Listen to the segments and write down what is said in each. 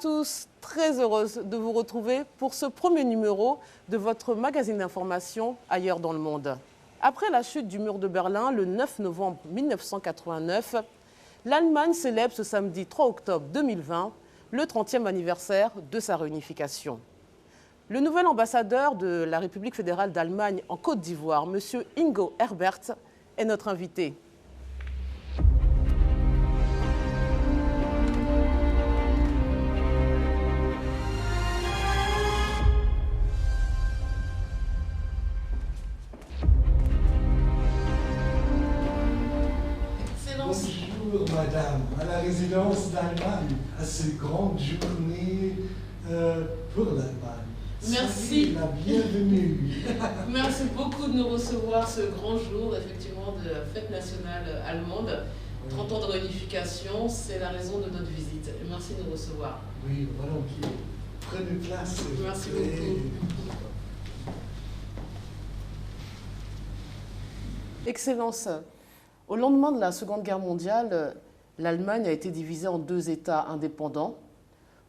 tous, très heureuse de vous retrouver pour ce premier numéro de votre magazine d'information Ailleurs dans le monde. Après la chute du mur de Berlin le 9 novembre 1989, l'Allemagne célèbre ce samedi 3 octobre 2020 le 30e anniversaire de sa réunification. Le nouvel ambassadeur de la République fédérale d'Allemagne en Côte d'Ivoire, M. Ingo Herbert, est notre invité. Bonjour madame, à la résidence d'Allemagne, à cette grande journée pour l'Allemagne. Merci. Soyez la bienvenue. Merci beaucoup de nous recevoir ce grand jour, effectivement, de la fête nationale allemande. 30 ans de réunification, c'est la raison de notre visite. Merci de nous recevoir. Oui, volontiers. Prenez place. Merci beaucoup. Excellence, au lendemain de la Seconde Guerre mondiale, l'Allemagne a été divisée en deux États indépendants.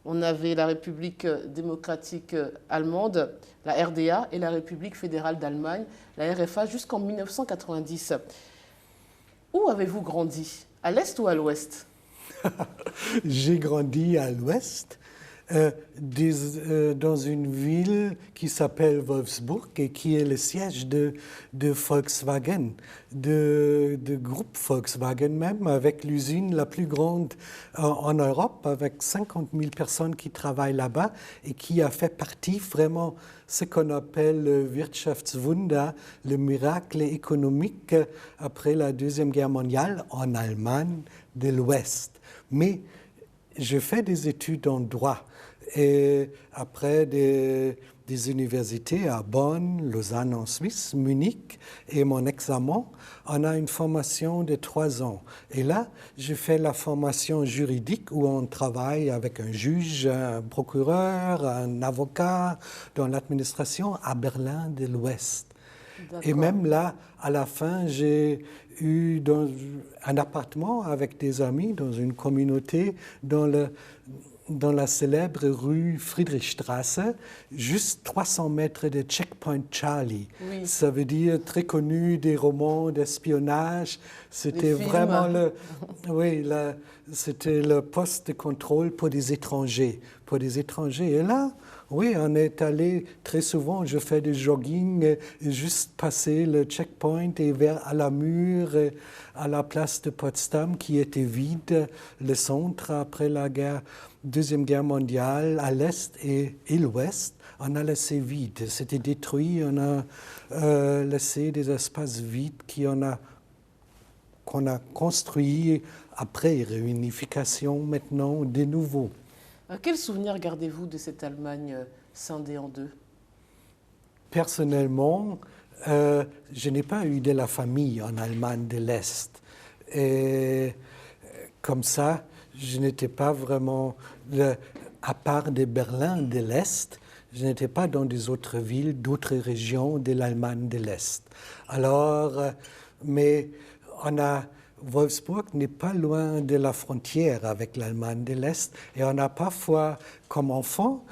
On avait la République démocratique allemande, la RDA, et la République fédérale d'Allemagne, la RFA, jusqu'en 1990. Où avez-vous grandi? À l'Est ou à l'Ouest? J'ai grandi à l'Ouest, dans une ville qui s'appelle Wolfsburg et qui est le siège de Volkswagen, de groupe Volkswagen même, avec l'usine la plus grande en Europe, avec 50 000 personnes qui travaillent là-bas et qui a fait partie vraiment ce qu'on appelle le Wirtschaftswunder, le miracle économique après la Deuxième Guerre mondiale en Allemagne de l'Ouest. Mais je fais des études en droit et après des universités à Bonn, Lausanne en Suisse, Munich et mon examen, on a une formation de 3 ans. Et là, je fais la formation juridique où on travaille avec un juge, un procureur, un avocat dans l'administration à Berlin de l'Ouest. Et même là, à la fin, j'ai eu un appartement avec des amis dans une communauté dans la célèbre rue Friedrichstraße, juste 300 mètres de Checkpoint Charlie. Oui. Ça veut dire très connu des romans d'espionnage. C'était vraiment c'était le poste de contrôle pour des étrangers. Et là, oui, on est allé très souvent, je fais du jogging, et juste passer le checkpoint et à la mur, à la place de Potsdam qui était vide, le centre après la Deuxième Guerre mondiale, à l'Est et l'Ouest, on a laissé vide. C'était détruit, on a laissé des espaces vides qu'on a construits après réunification maintenant de nouveau. Quel souvenir gardez-vous de cette Allemagne scindée en deux? Personnellement, je n'ai pas eu de la famille en Allemagne de l'Est. Et comme ça, je n'étais pas vraiment, à part de Berlin de l'Est, je n'étais pas dans des autres villes, d'autres régions de l'Allemagne de l'Est. Alors, mais Wolfsburg n'est pas loin de la frontière avec l'Allemagne de l'Est et on a parfois, comme enfant,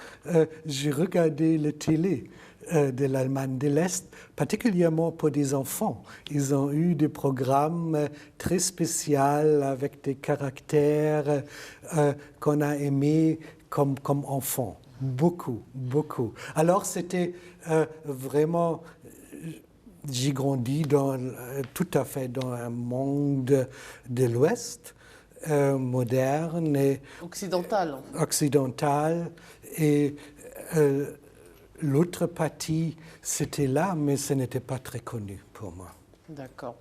j'ai regardé la télé de l'Allemagne de l'Est, particulièrement pour des enfants. Ils ont eu des programmes très spéciaux avec des caractères qu'on a aimés comme enfants. Beaucoup, beaucoup. Alors c'était vraiment... J'ai grandi tout à fait dans un monde de l'Ouest, moderne et occidental. Occidental. Et l'autre partie, c'était là, mais ce n'était pas très connu pour moi. D'accord.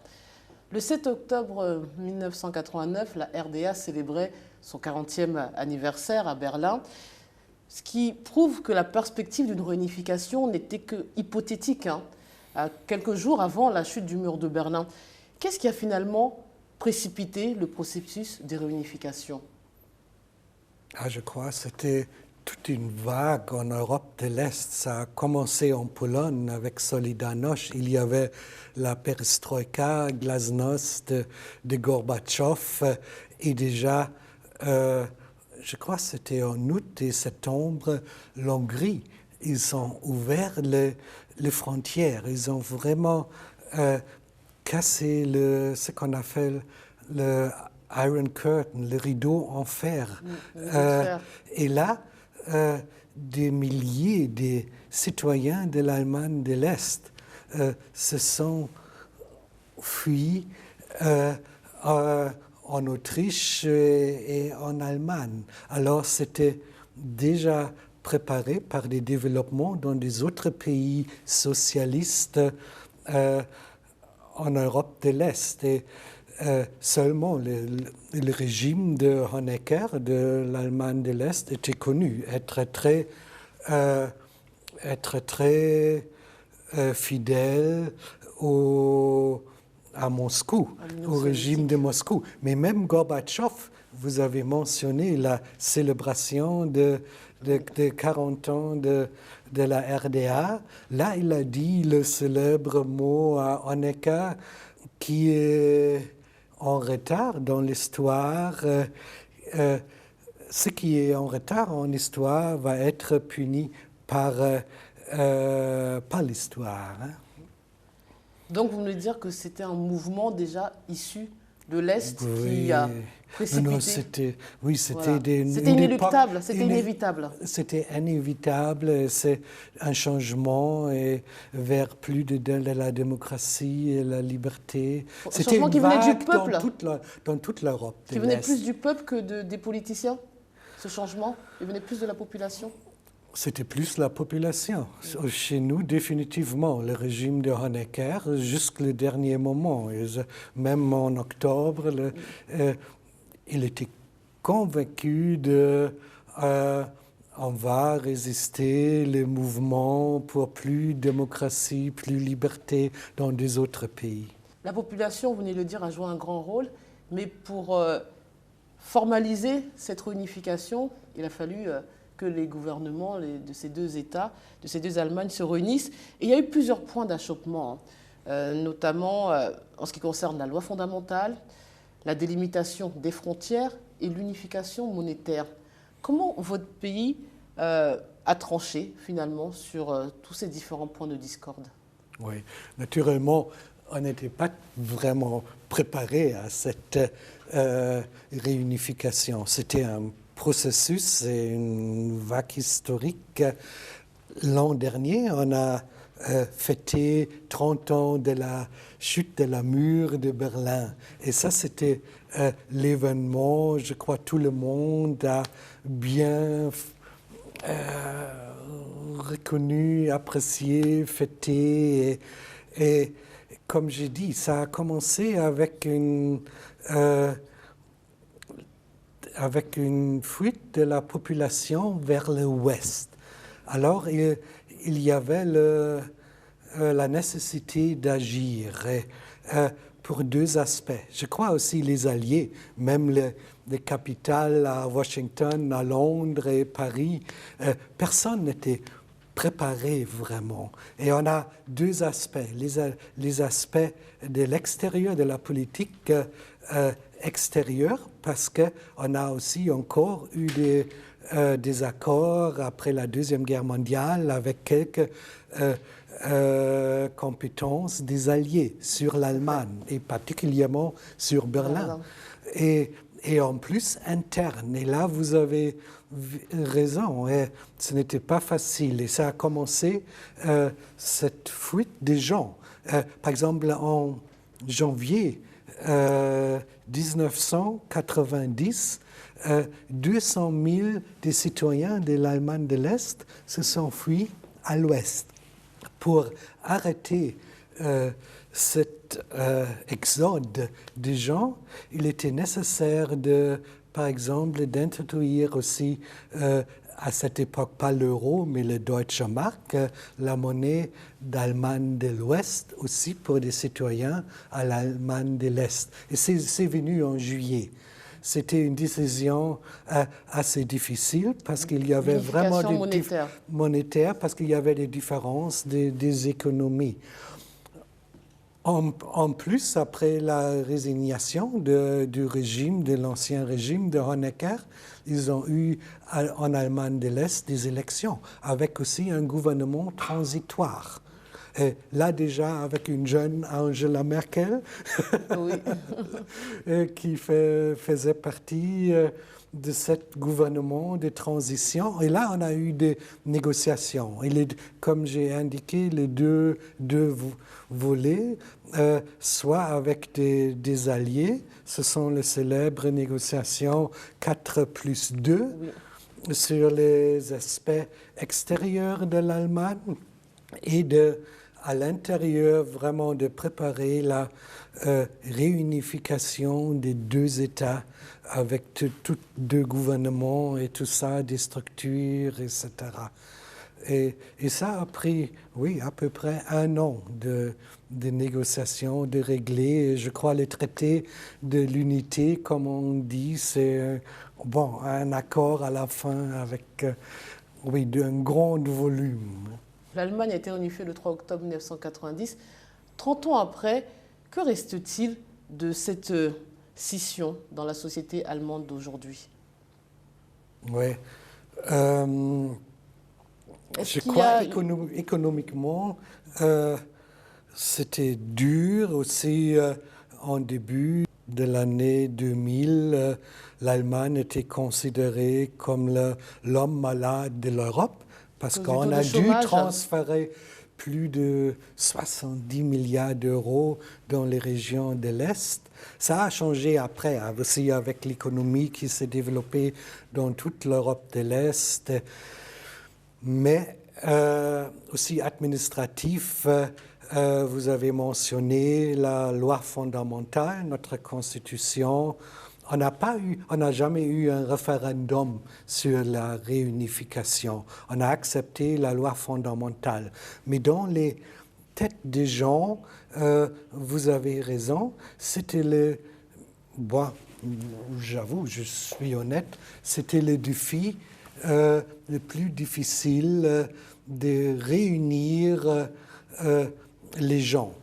Le 7 octobre 1989, la RDA célébrait son 40e anniversaire à Berlin, ce qui prouve que la perspective d'une réunification n'était que hypothétique, quelques jours avant la chute du mur de Berlin. Qu'est-ce qui a finalement précipité le processus de réunification? Je crois que c'était toute une vague en Europe de l'Est. Ça a commencé en Pologne avec Solidarność. Il y avait la perestroïka, glasnost de Gorbatchev et déjà je crois que c'était en août et septembre, l'Hongrie, ils ont ouvert les frontières. Ils ont vraiment cassé ce qu'on appelle le Iron Curtain, le rideau en fer. Et là, des milliers de citoyens de l'Allemagne de l'Est se sont fuis en Autriche et en Allemagne. Alors, c'était déjà préparé par des développements dans des autres pays socialistes en Europe de l'Est. Et seulement le régime de Honecker, de l'Allemagne de l'Est, était connu, être très fidèle à Moscou, au régime de Moscou. Mais même Gorbatchev, vous avez mentionné la célébration de 40 ans de la RDA. Là, il a dit le célèbre mot à Honecker qui est en retard dans l'histoire. Ce qui est en retard en histoire va être puni par l'histoire. Hein. Donc, vous voulez dire que c'était un mouvement déjà issu de l'Est qui a précipité. Non, c'était inéluctable, c'était inévitable. C'était inévitable, c'est un changement vers plus de la démocratie et la liberté. C'était un changement qui venait du peuple. Dans toute l'Europe. Qui venait plus du peuple que des politiciens, ce changement? Il venait plus de la population? C'était plus la population. Chez nous, définitivement, le régime de Honecker, jusqu'au dernier moment. Même en octobre, il était convaincu on va résister les mouvements pour plus de démocratie, plus de liberté dans des autres pays. La population, vous venez de le dire, a joué un grand rôle, mais pour formaliser cette réunification, il a fallu que les gouvernements de ces deux États, de ces deux Allemagnes se réunissent. Et il y a eu plusieurs points d'achoppement, notamment en ce qui concerne la loi fondamentale, la délimitation des frontières et l'unification monétaire. Comment votre pays a tranché finalement sur tous ces différents points de discorde? Oui, naturellement, on n'était pas vraiment préparé à cette réunification. C'était un processus et une vague historique. L'an dernier, on a fêté 30 ans de la chute de la mur de Berlin. Et ça, c'était l'événement, je crois, tout le monde a bien reconnu, apprécié, fêté. Et comme j'ai dit, ça a commencé avec une fuite de la population vers l'ouest. Alors, il y avait la nécessité d'agir pour deux aspects. Je crois aussi les alliés, même les capitales à Washington, à Londres et Paris, personne n'était préparé vraiment. Et on a deux aspects, les aspects de l'extérieur, de la politique extérieure, parce qu'on a aussi encore eu des accords après la Deuxième Guerre mondiale avec quelques compétences des Alliés sur l'Allemagne et particulièrement sur Berlin. Et en plus interne. Et là, vous avez raison, ce n'était pas facile. Et ça a commencé, cette fuite des gens. Par exemple, en janvier 1990, 200 000 des citoyens de l'Allemagne de l'Est se sont fuis à l'Ouest. Pour arrêter cet exode des gens, il était nécessaire par exemple, d'introduire aussi, à cette époque, pas l'euro, mais le Deutsche Mark, la monnaie d'Allemagne de l'Ouest, aussi pour des citoyens à l'Allemagne de l'Est. Et c'est venu en juillet. C'était une décision assez difficile parce qu'il y avait vraiment des monétaires, parce qu'il y avait des différences des économies. En plus, après la résignation du régime, de l'ancien régime de Honecker, ils ont eu en Allemagne de l'Est des élections, avec aussi un gouvernement transitoire. Et là déjà, avec une jeune Angela Merkel, Oui. qui faisait partie de ce gouvernement de transition. Et là, on a eu des négociations. Et comme j'ai indiqué, les deux volets, soit avec des alliés, ce sont les célèbres négociations 4+2 sur les aspects extérieurs de l'Allemagne et à l'intérieur, vraiment de préparer la réunification des deux États avec tous deux gouvernements et tout ça, des structures, etc. Et ça a pris, oui, à peu près 1 an de négociations, de régler. Et je crois les traités de l'unité, comme on dit, c'est un accord à la fin avec, oui, d'un grand volume. L'Allemagne a été réunifiée le 3 octobre 1990. 30 ans après, que reste-t-il de cette scission dans la société allemande d'aujourd'hui? Oui. Je crois économiquement, c'était dur aussi en début de l'année 2000. L'Allemagne était considérée comme l'homme malade de l'Europe parce qu'on a dû transférer plus de 70 milliards d'euros dans les régions de l'Est. Ça a changé après, aussi avec l'économie qui s'est développée dans toute l'Europe de l'Est. Mais aussi administratif, vous avez mentionné la loi fondamentale, notre Constitution. On n'a jamais eu un référendum sur la réunification. On a accepté la loi fondamentale. Mais dans les têtes des gens, vous avez raison, c'était j'avoue, je suis honnête, c'était le défi le plus difficile de réunir les gens.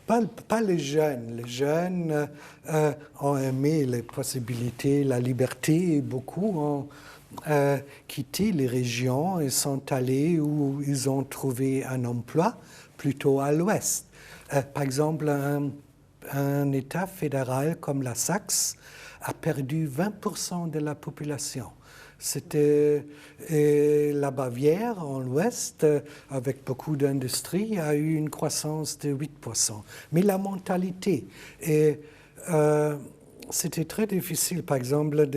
Pas les jeunes. Les jeunes ont aimé les possibilités, la liberté, et beaucoup ont quitté les régions et sont allés où ils ont trouvé un emploi, plutôt à l'ouest. Par exemple, un État fédéral comme la Saxe a perdu 20% de la population. C'était la Bavière, en l'ouest, avec beaucoup d'industries, a eu une croissance de 8%. Mais la mentalité, c'était très difficile, par exemple,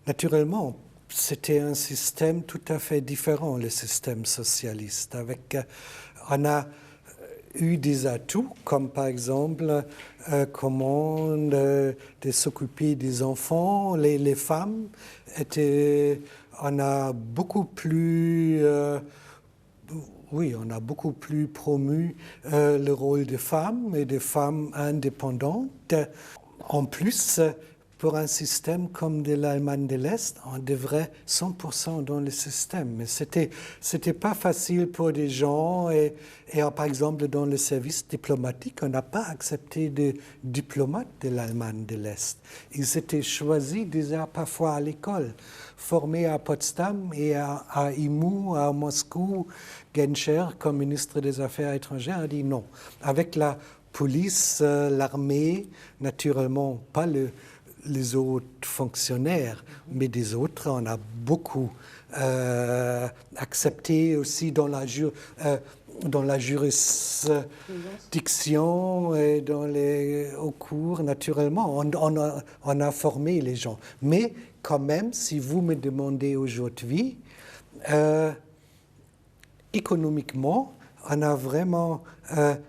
naturellement, c'était un système tout à fait différent, le système socialiste. On a eu des atouts, comme par exemple comment de s'occuper des enfants. Les femmes on a beaucoup plus promu le rôle des femmes et des femmes indépendantes. En plus, pour un système comme de l'Allemagne de l'Est, on devrait 100% dans le système. Mais c'était pas facile pour des gens. Et par exemple, dans le service diplomatique, on n'a pas accepté de diplomates de l'Allemagne de l'Est. Ils étaient choisis déjà parfois à l'école, formés à Potsdam et à IMU, à Moscou. Genscher, comme ministre des Affaires étrangères, a dit non. Avec la police, l'armée, naturellement, pas les autres fonctionnaires, mais des autres, on a beaucoup accepté aussi dans la juridiction et au cours, naturellement. On a formé les gens. Mais quand même, si vous me demandez aujourd'hui, économiquement, on n'a vraiment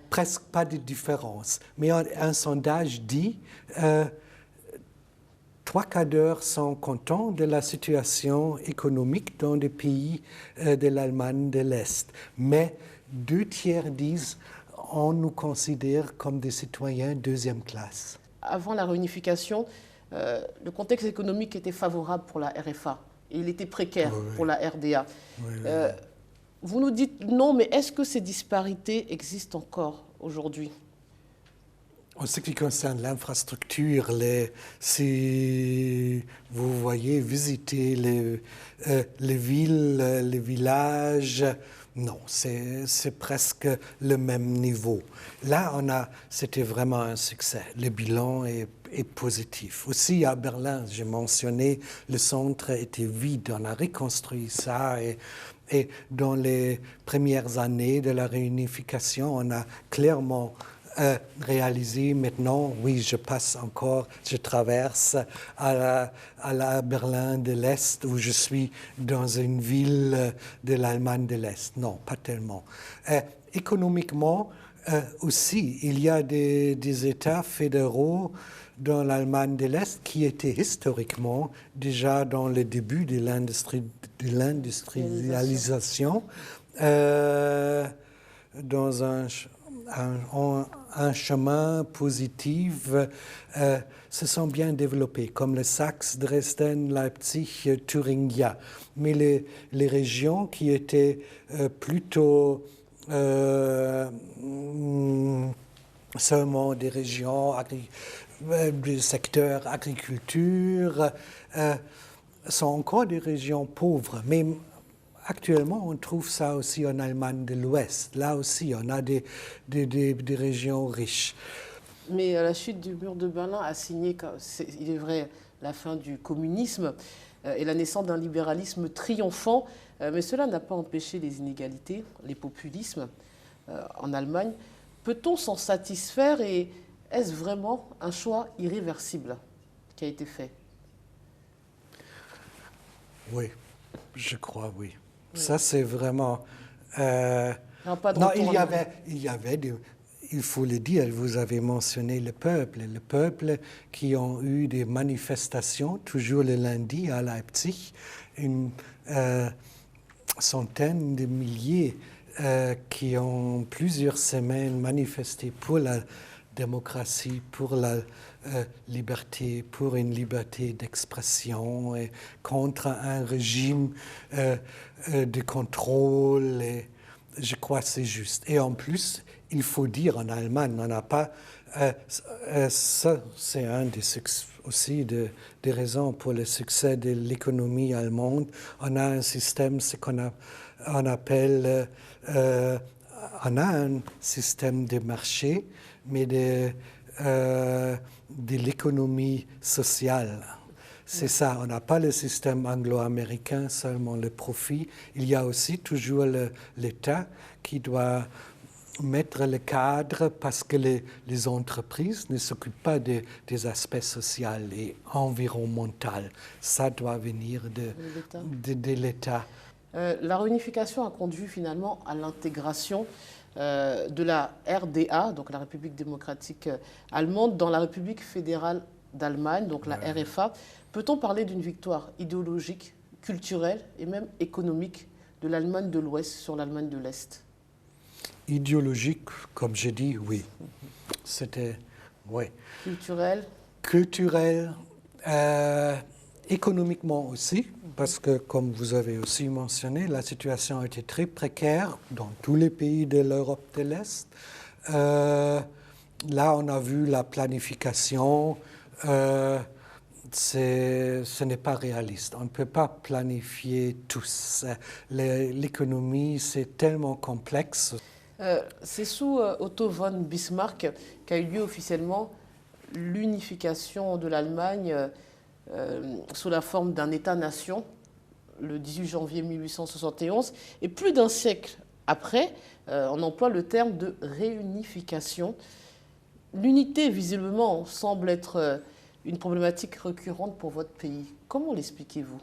presque pas de différence. Mais un sondage dit 3/4 sont contents de la situation économique dans les pays de l'Allemagne de l'Est. Mais 2/3 disent on nous considère comme des citoyens deuxième classe. Avant la réunification, le contexte économique était favorable pour la RFA et il était précaire pour la RDA. Vous nous dites non, mais est-ce que ces disparités existent encore aujourd'hui? En ce qui concerne l'infrastructure, si vous voyez visiter les villes, les villages, non, c'est presque le même niveau. Là, c'était vraiment un succès. Le bilan est positif. Aussi, à Berlin, j'ai mentionné, le centre était vide. On a reconstruit ça et dans les premières années de la réunification, on a clairement réalisé maintenant, oui, je traverse à la Berlin de l'Est où je suis dans une ville de l'Allemagne de l'Est. Non, pas tellement. Économiquement, aussi, il y a des États fédéraux dans l'Allemagne de l'Est qui étaient historiquement déjà dans le début de l'industrialisation dans un chemin positif se sont bien développés, comme le Saxe, Dresden, Leipzig, Thuringia. Mais les régions qui étaient plutôt seulement des régions du secteur agriculture sont encore des régions pauvres. Mais actuellement, on trouve ça aussi en Allemagne de l'Ouest. Là aussi, on a des régions riches. Mais la chute du mur de Berlin a signé, il est vrai, la fin du communisme et la naissance d'un libéralisme triomphant. Mais cela n'a pas empêché les inégalités, les populismes en Allemagne. Peut-on s'en satisfaire et est-ce vraiment un choix irréversible qui a été fait? Oui, je crois, oui. Ça, c'est vraiment... non, il y avait il faut le dire, vous avez mentionné le peuple qui ont eu des manifestations, toujours le lundi à Leipzig, une centaine de milliers qui ont plusieurs semaines manifesté pour la démocratie, pour la liberté, pour une liberté d'expression et contre un régime de contrôle. Et je crois que c'est juste. Et en plus, il faut dire en Allemagne, on n'a pas... ça, c'est un aussi des raisons pour le succès de l'économie allemande. On a un système, ce on appelle... on a un système de marché, mais de l'économie sociale. C'est ça, on n'a pas le système anglo-américain, seulement le profit. Il y a aussi toujours l'État qui doit mettre le cadre parce que les entreprises ne s'occupent pas des aspects sociaux et environnementaux. Ça doit venir de l'État. La réunification a conduit finalement à l'intégration de la RDA, donc la République démocratique allemande, dans la République fédérale d'Allemagne, donc la RFA. Peut-on parler d'une victoire idéologique, culturelle et même économique de l'Allemagne de l'Ouest sur l'Allemagne de l'Est? Idéologique, comme j'ai dit, oui. C'était, oui. Culturel, économiquement aussi, parce que, comme vous avez aussi mentionné, la situation a été très précaire dans tous les pays de l'Europe de l'Est. Là, on a vu la planification. Ce n'est pas réaliste. On ne peut pas planifier tous. L'économie, c'est tellement complexe. C'est sous Otto von Bismarck qu'a eu lieu officiellement l'unification de l'Allemagne sous la forme d'un État-nation, le 18 janvier 1871. Et plus d'un siècle après, on emploie le terme de réunification. L'unité, visiblement, semble être une problématique récurrente pour votre pays. Comment l'expliquez-vous?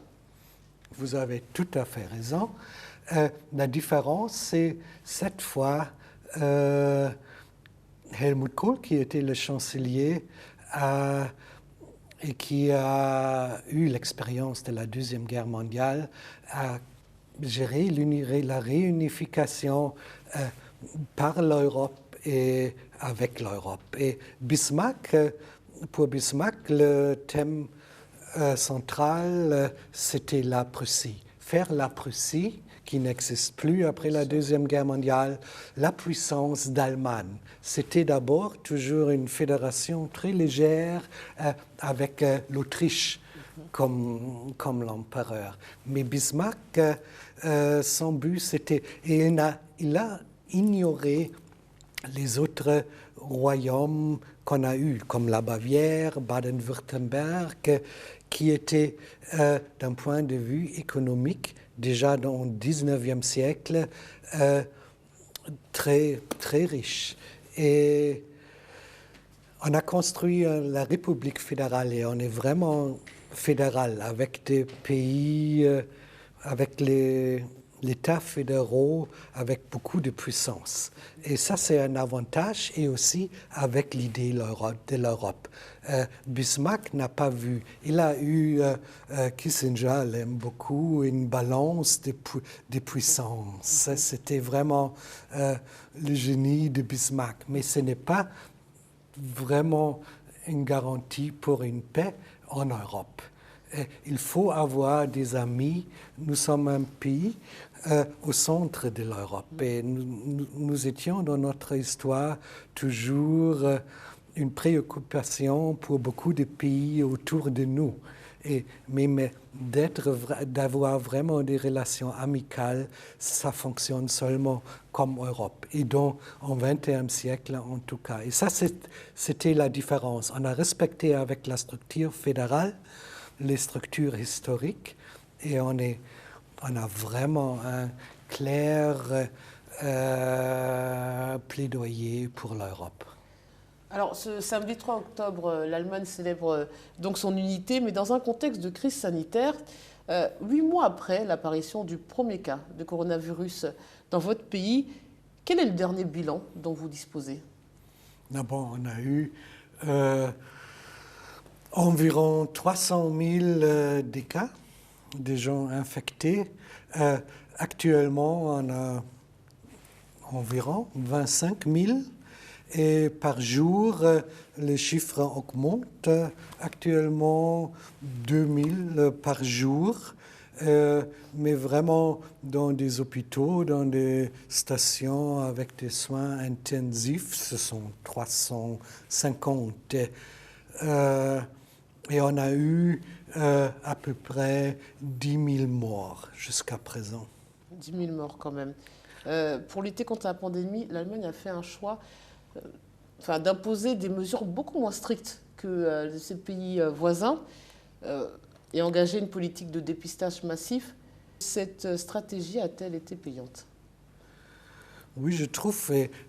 Vous avez tout à fait raison. La différence, c'est cette fois Helmut Kohl, qui était le chancelier et qui a eu l'expérience de la Deuxième Guerre mondiale, a géré la réunification par l'Europe et avec l'Europe. Et pour Bismarck, le thème central, c'était la Prussie. faire la Prussie, qui n'existe plus après la Deuxième Guerre mondiale, la puissance d'Allemagne. C'était d'abord toujours une fédération très légère avec l'Autriche comme l'empereur. Mais Bismarck, son but, c'était... Et il a ignoré les autres royaumes qu'on a eus, comme la Bavière, Baden-Württemberg, qui étaient, d'un point de vue économique, déjà dans le 19e siècle, très, très riches. Et on a construit la République fédérale et on est vraiment fédéral avec des pays, avec les États fédéraux, avec beaucoup de puissance. Et ça, c'est un avantage, et aussi avec l'idée de l'Europe. Bismarck n'a pas vu. Il a eu, Kissinger l'aime beaucoup, une balance de puissance. C'était vraiment le génie de Bismarck. Mais ce n'est pas vraiment une garantie pour une paix en Europe. Il faut avoir des amis. Nous sommes un pays au centre de l'Europe et nous étions dans notre histoire toujours une préoccupation pour beaucoup de pays autour de nous. Mais d'avoir vraiment des relations amicales, ça fonctionne seulement comme Europe. Et donc, au XXe siècle, en tout cas. Et ça, c'était la différence. On a respecté avec la structure fédérale les structures historiques et on a vraiment un clair plaidoyer pour l'Europe. Alors, ce samedi 3 octobre, l'Allemagne célèbre donc son unité, mais dans un contexte de crise sanitaire. 8 mois après l'apparition du premier cas de coronavirus dans votre pays, quel est le dernier bilan dont vous disposez? D'abord, on a eu environ 300 000 des cas de gens infectés. Actuellement, on a environ 25 000. Et par jour, les chiffres augmentent. Actuellement, 2000 par jour. Mais vraiment dans des hôpitaux, dans des stations avec des soins intensifs, ce sont 350. Et on a eu à peu près 10 000 morts jusqu'à présent. 10 000 morts quand même. Pour lutter contre la pandémie, l'Allemagne a fait un choix d'imposer des mesures beaucoup moins strictes que ses pays voisins et engager une politique de dépistage massif. Cette stratégie a-t-elle été payante? Oui, je trouve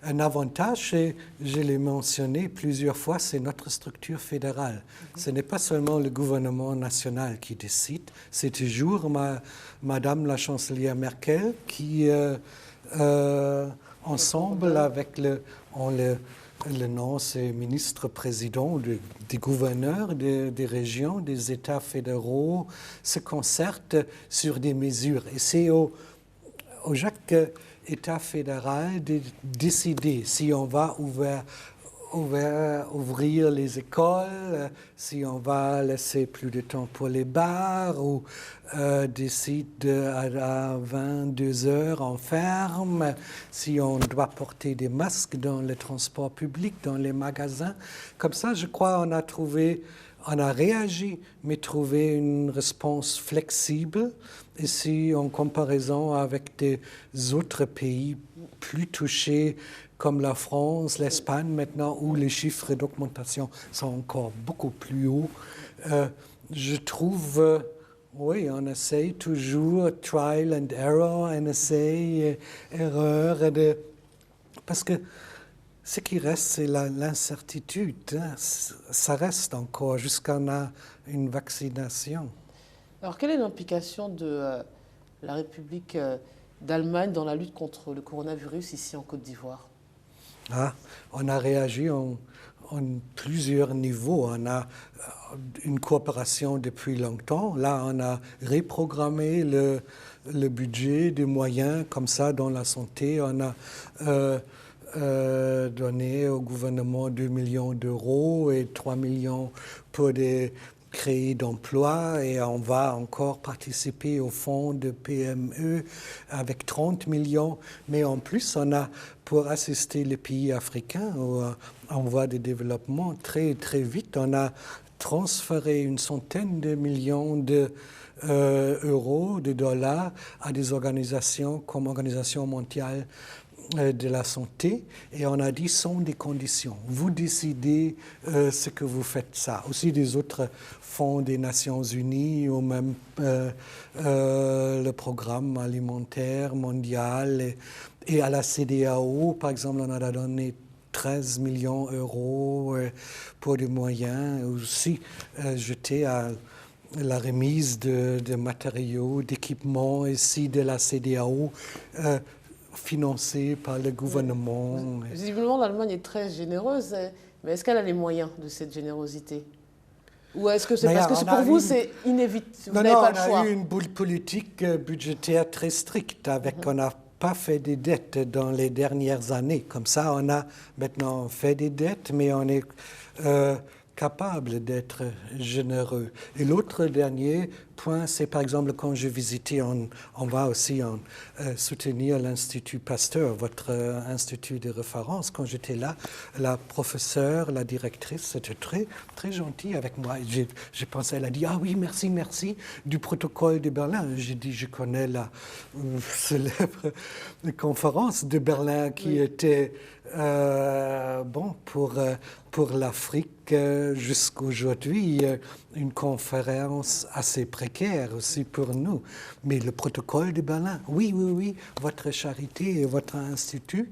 un avantage, et je l'ai mentionné plusieurs fois, c'est notre structure fédérale. Ce n'est pas seulement le gouvernement national qui décide, c'est toujours Madame la chancelière Merkel qui, ensemble avec le nom, c'est ministre-président, des gouverneurs des régions, des États fédéraux, se concertent sur des mesures. Et c'est au chaque État fédéral de décider si on va ouvrir les écoles, si on va laisser plus de temps pour les bars, ou décide à 22 heures on ferme, si on doit porter des masques dans les transports publics, dans les magasins. Comme ça, je crois on a réagi, mais trouvé une réponse flexible. Et si en comparaison avec des autres pays plus touchés, comme la France, l'Espagne maintenant, où les chiffres d'augmentation sont encore beaucoup plus hauts, je trouve, oui, on essaye toujours, trial and error, on essaye, erreur, parce que ce qui reste, c'est l'incertitude. Hein. Ça reste encore jusqu'à on a une vaccination. Alors, quelle est l'implication de la République d'Allemagne dans la lutte contre le coronavirus ici en Côte d'Ivoire? On a réagi en plusieurs niveaux. On a une coopération depuis longtemps. Là, on a reprogrammé le budget, des moyens comme ça dans la santé. On a donné au gouvernement 2 millions d'euros et 3 millions pour des créer d'emplois et on va encore participer au fonds de PME avec 30 millions. Mais en plus, on a, pour assister les pays africains en voie de développement, très, très vite, on a transféré une centaine de millions d'euros, de dollars à des organisations comme l'Organisation mondiale de la santé, et on a dit sont des conditions. Vous décidez ce que vous faites ça. Aussi des autres fonds des Nations Unies ou même le programme alimentaire mondial et à la CEDEAO, par exemple, on a donné 13 millions d'euros pour des moyens aussi jetés à la remise de matériaux, d'équipements ici de la CEDEAO financés par le gouvernement. Visiblement, l'Allemagne est très généreuse, mais est-ce qu'elle a les moyens de cette générosité? Ou est-ce que c'est parce que pour vous, c'est inévitable? Vous n'avez pas le choix. On a eu une politique budgétaire très stricte. On n'a pas fait des dettes dans les dernières années. Comme ça, on a maintenant fait des dettes, mais on est capable d'être généreux. Et l'autre dernier point, c'est par exemple quand je visitais, on va aussi soutenir l'Institut Pasteur, votre institut de référence. Quand j'étais là, la professeure, la directrice, c'était très, très gentil avec moi. J'ai pensé, elle a dit, ah oui, merci, merci, du protocole de Berlin. J'ai dit, je connais la célèbre conférence de Berlin qui était pour l'Afrique jusqu'aujourd'hui, une conférence assez précaire aussi pour nous. Mais le protocole de Berlin, oui, votre charité et votre institut,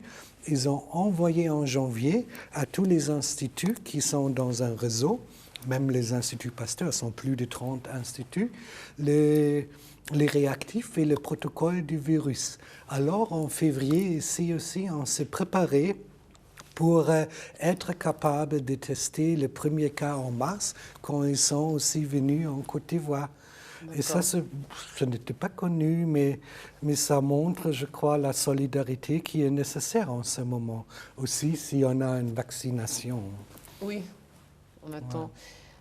ils ont envoyé en janvier à tous les instituts qui sont dans un réseau, même les instituts Pasteur, sont plus de 30 instituts, les réactifs et le protocole du virus. Alors, en février, ici aussi, on s'est préparé pour être capable de tester les premiers cas en mars quand ils sont aussi venus en Côte d'Ivoire. Et ça, ce n'était pas connu, mais ça montre, je crois, la solidarité qui est nécessaire en ce moment. Aussi, si on a une vaccination. Oui, on attend. Ouais.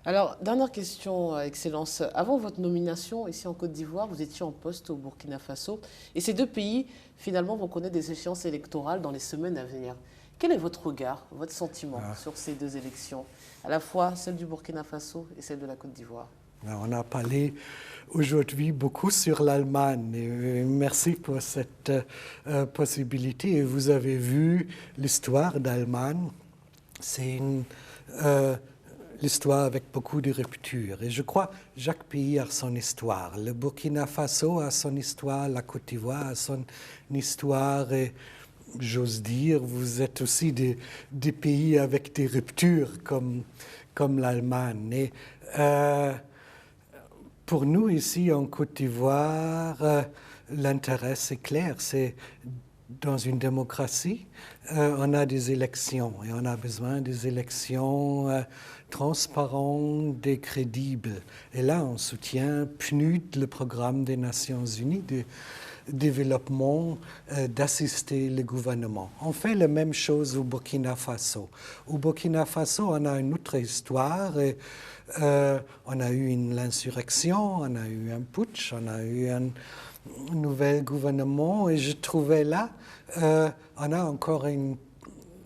Alors, dernière question, Excellence. Avant votre nomination ici en Côte d'Ivoire, vous étiez en poste au Burkina Faso. Et ces deux pays, finalement, vont connaître des échéances électorales dans les semaines à venir. Quel est votre regard, votre sentiment sur ces deux élections, à la fois celle du Burkina Faso et celle de la Côte d'Ivoire? On a parlé aujourd'hui beaucoup sur l'Allemagne. Merci pour cette possibilité. Et vous avez vu l'histoire d'Allemagne. C'est l'histoire avec beaucoup de ruptures. Et je crois que chaque pays a son histoire. Le Burkina Faso a son histoire, la Côte d'Ivoire a son histoire. Et j'ose dire, vous êtes aussi des pays avec des ruptures comme l'Allemagne. Et pour nous, ici en Côte d'Ivoire, l'intérêt, c'est clair, c'est dans une démocratie, on a des élections et on a besoin des élections transparentes et crédibles. Et là, on soutient PNUD, le programme des Nations Unies de développement, d'assister le gouvernement. On fait la même chose au Burkina Faso. Au Burkina Faso, on a une autre histoire. Et, on a eu l'insurrection, on a eu un putsch, on a eu un nouvel gouvernement et je trouvais là, on a encore un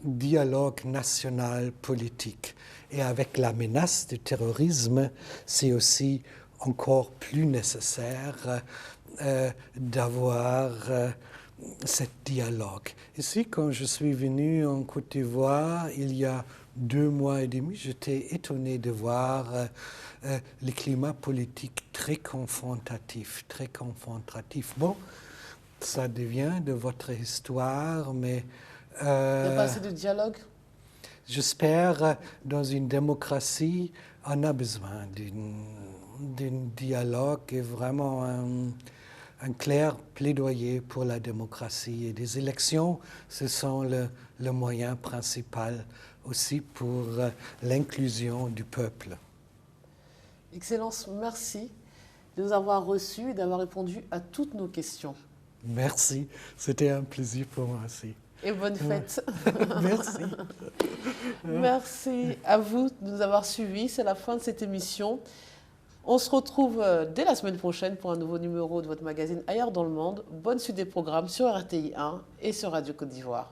dialogue national politique. Et avec la menace du terrorisme, c'est aussi encore plus nécessaire d'avoir ce dialogue. Ici, quand je suis venu en Côte d'Ivoire, il y a 2 mois et demi, j'étais étonné de voir le climat politique très confrontatif, très confrontatif. Bon, ça devient de votre histoire, mais... il n'y a pas assez de dialogue? J'espère, dans une démocratie, on a besoin d'un dialogue et vraiment un clair plaidoyer pour la démocratie. Et des élections, ce sont le moyen principal aussi pour l'inclusion du peuple. Excellence, merci de nous avoir reçus et d'avoir répondu à toutes nos questions. Merci, c'était un plaisir pour moi aussi. Et bonne fête. Merci. Merci à vous de nous avoir suivis. C'est la fin de cette émission. On se retrouve dès la semaine prochaine pour un nouveau numéro de votre magazine Ailleurs dans le monde. Bonne suite des programmes sur RTI 1 et sur Radio Côte d'Ivoire.